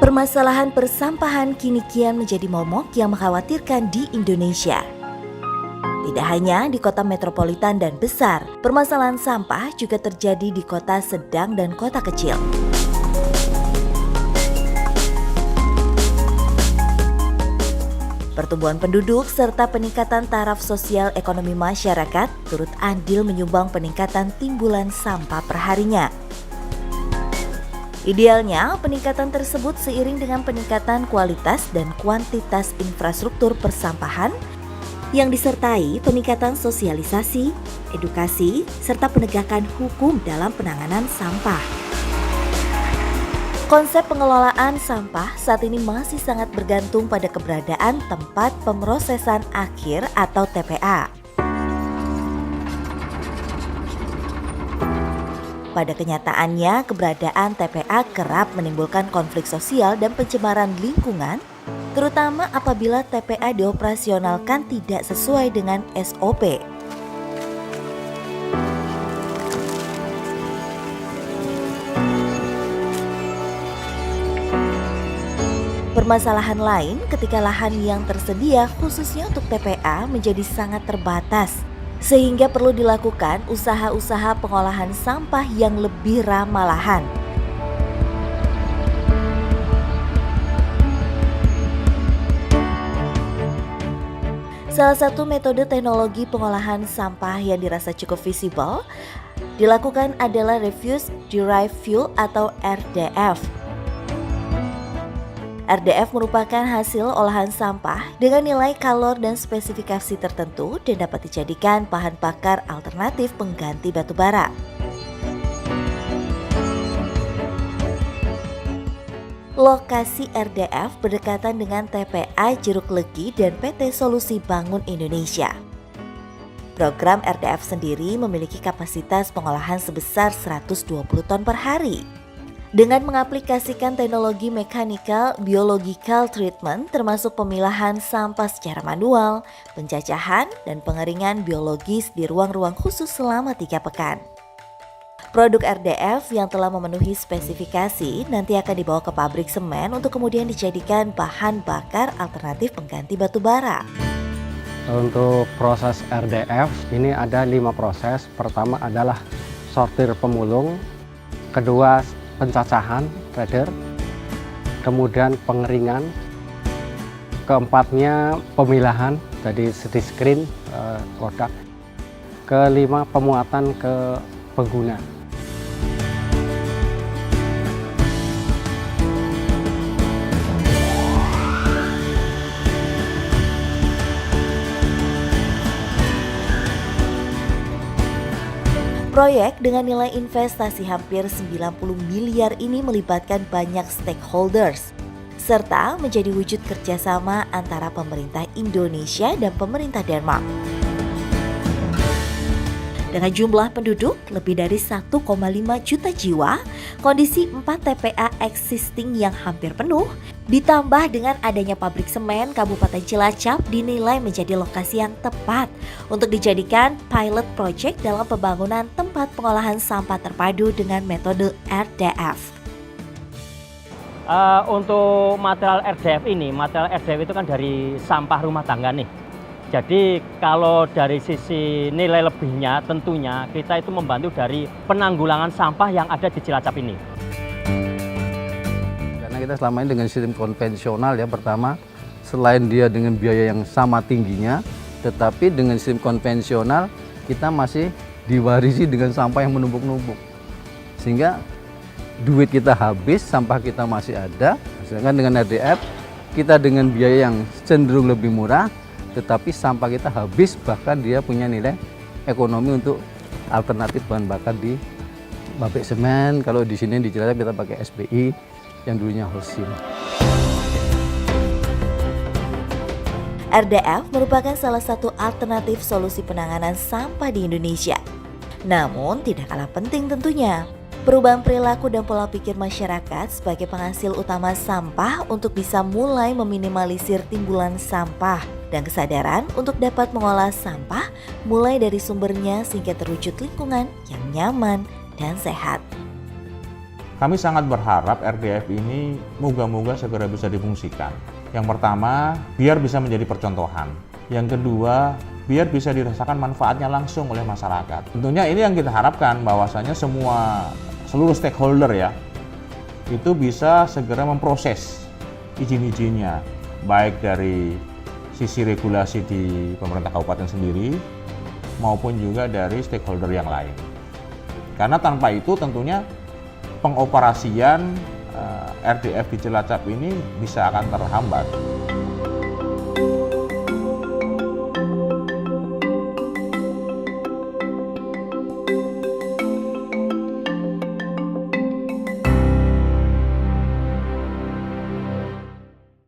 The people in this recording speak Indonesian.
Permasalahan persampahan kini kian menjadi momok yang mengkhawatirkan di Indonesia. Tidak hanya di kota metropolitan dan besar, permasalahan sampah juga terjadi di kota sedang dan kota kecil. Pertumbuhan penduduk serta peningkatan taraf sosial ekonomi masyarakat turut andil menyumbang peningkatan timbulan sampah perharinya. Idealnya, peningkatan tersebut seiring dengan peningkatan kualitas dan kuantitas infrastruktur persampahan yang disertai peningkatan sosialisasi, edukasi, serta penegakan hukum dalam penanganan sampah. Konsep pengelolaan sampah saat ini masih sangat bergantung pada keberadaan tempat pemrosesan akhir atau TPA. Pada kenyataannya, keberadaan TPA kerap menimbulkan konflik sosial dan pencemaran lingkungan, terutama apabila TPA dioperasionalkan tidak sesuai dengan SOP. Permasalahan lain ketika lahan yang tersedia khususnya untuk TPA menjadi sangat terbatas, sehingga perlu dilakukan usaha-usaha pengolahan sampah yang lebih ramah lahan. Salah satu metode teknologi pengolahan sampah yang dirasa cukup visible dilakukan adalah Refuse Derived Fuel atau RDF. RDF merupakan hasil olahan sampah dengan nilai kalor dan spesifikasi tertentu dan dapat dijadikan bahan bakar alternatif pengganti batu bara. Lokasi RDF berdekatan dengan TPA Jeruk Legi dan PT Solusi Bangun Indonesia. Program RDF sendiri memiliki kapasitas pengolahan sebesar 120 ton per hari. Dengan mengaplikasikan teknologi mechanical biological treatment termasuk pemilahan sampah secara manual, penjajahan, dan pengeringan biologis di ruang-ruang khusus selama 3 pekan. Produk RDF yang telah memenuhi spesifikasi nanti akan dibawa ke pabrik semen untuk kemudian dijadikan bahan bakar alternatif pengganti batu bara. Untuk proses RDF ini ada 5 proses. Pertama adalah sortir pemulung, kedua pencacahan, trader, kemudian pengeringan, keempatnya pemilahan, jadi di screen produk, kelima pemuatan ke pengguna. Proyek dengan nilai investasi hampir 90 miliar ini melibatkan banyak stakeholders, serta menjadi wujud kerjasama antara pemerintah Indonesia dan pemerintah Denmark. Dengan jumlah penduduk lebih dari 1,5 juta jiwa, kondisi 4 TPA existing yang hampir penuh, ditambah dengan adanya pabrik semen Kabupaten Cilacap dinilai menjadi lokasi yang tepat untuk dijadikan pilot project dalam pembangunan tempat pengolahan sampah terpadu dengan metode RDF. Untuk material RDF itu kan dari sampah rumah tangga nih. Jadi kalau dari sisi nilai lebihnya tentunya kita itu membantu dari penanggulangan sampah yang ada di Cilacap ini. Karena kita selama ini dengan sistem konvensional ya, pertama selain dia dengan biaya yang sama tingginya, tetapi dengan sistem konvensional kita masih diwarisi dengan sampah yang menumpuk-numpuk. Sehingga duit kita habis, sampah kita masih ada. Sedangkan dengan RDF kita dengan biaya yang cenderung lebih murah, tetapi sampah kita habis, bahkan dia punya nilai ekonomi untuk alternatif bahan bakar di pabrik semen. Kalau di sini di Cilacap kita pakai SPI yang dulunya Holcim. RDF merupakan salah satu alternatif solusi penanganan sampah di Indonesia. Namun tidak kalah penting tentunya, perubahan perilaku dan pola pikir masyarakat sebagai penghasil utama sampah untuk bisa mulai meminimalisir timbulan sampah dan kesadaran untuk dapat mengolah sampah mulai dari sumbernya sehingga terwujud lingkungan yang nyaman dan sehat. Kami sangat berharap RDF ini moga-moga segera bisa difungsikan. Yang pertama, biar bisa menjadi percontohan. Yang kedua, biar bisa dirasakan manfaatnya langsung oleh masyarakat. Tentunya ini yang kita harapkan, bahwasanya seluruh stakeholder ya, itu bisa segera memproses izin-izinnya, baik dari sisi regulasi di pemerintah kabupaten sendiri, maupun juga dari stakeholder yang lain. Karena tanpa itu tentunya pengoperasian RDF di Cilacap ini bisa akan terhambat.